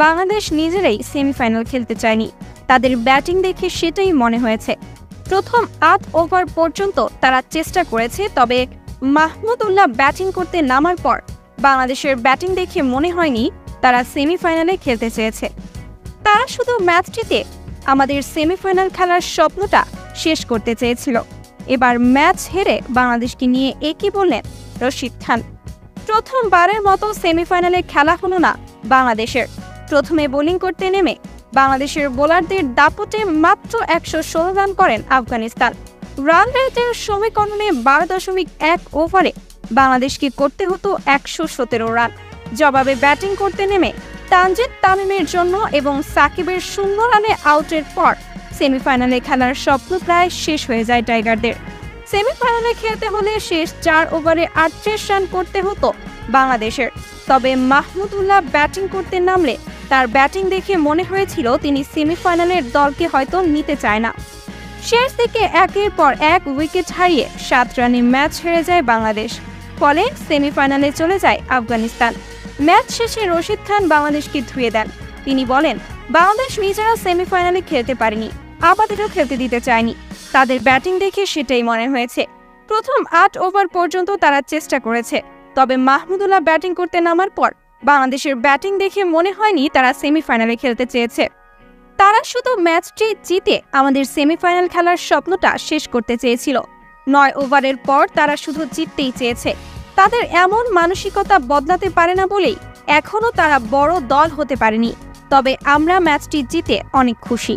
বাংলাদেশ নিজেরাই সেমিফাইনাল খেলতে চায়নি, তাদের ব্যাটিং দেখে সেটাই মনে হয়েছে। প্রথম ৮ ওভার পর্যন্ত তারা চেষ্টা করেছে, তবে মাহমুদউল্লাহ ব্যাটিং করতে নামার পর বাংলাদেশের ব্যাটিং দেখে মনে হয়নি তারা সেমিফাইনালে খেলতে চেয়েছে। তারা শুধু ম্যাচটিতে আমাদের সেমিফাইনাল খেলার স্বপ্নটা শেষ করতে চেয়েছিল। এবার ম্যাচ হেরে বাংলাদেশকে নিয়ে একই বললেন রশিদ খান। প্রথমবারের মতো সেমিফাইনালে খেলা হলো না বাংলাদেশের। প্রথমে বোলিং করতে নেমে বাংলাদেশের বোলারদের দাপটে মাত্র ১১৬ রান করেন আফগানিস্তান। রান রেটের সমীকরণে ১২.১ ওভারে বাংলাদেশকে করতে হতো ১১৭ রান। জবাবে ব্যাটিং করতে নেমে তানজিদ তামিমের জন্য এবং সাকিবের ০ রানে আউটের পর সেমিফাইনালে খেলার স্বপ্ন প্রায় শেষ হয়ে যায় টাইগারদের। সেমিফাইনালে খেলতে হলে শেষ ৪ ওভারে ৩৮ রান করতে হতো বাংলাদেশের। তবে মাহমুদউল্লাহ ব্যাটিং করতে নামলে তার ব্যাটিং দেখে মনে হয়েছিল তিনি সেমিফাইনালের দলকে হয়তো নিতে চায় না। শেষ দিকে একের পর এক উইকেট হারিয়ে ৭ রানে ম্যাচ হেরে যায় বাংলাদেশ। ফলে সেমিফাইনালে চলে যায় আফগানিস্তান। ম্যাচ শেষে রশিদ খান বাংলাদেশকে ধুয়ে দেন। তিনি বলেন, বাংলাদেশ নিজেরা সেমিফাইনালে খেলতে পারেনি, আপাতত খেলতে দিতে চায়নি। তাদের ব্যাটিং দেখে সেটাই মনে হয়েছে। প্রথম ৮ ওভার পর্যন্ত তারা চেষ্টা করেছে, তবে মাহমুদউল্লাহ ব্যাটিং করতে নামার পর বাংলাদেশের ব্যাটিং দেখে মনে হয়নি তারা সেমিফাইনালে খেলতে চেয়েছে। তারা শুধু ম্যাচটি জিতে আমাদের সেমিফাইনাল খেলার স্বপ্নটা শেষ করতে চেয়েছিল। ৯ ওভারের পর তারা শুধু জিততেই চেয়েছে। তাদের এমন মানসিকতা বদলাতে পারে না বলেই এখনও তারা বড় দল হতে পারেনি। তবে আমরা ম্যাচটি জিতে অনেক খুশি।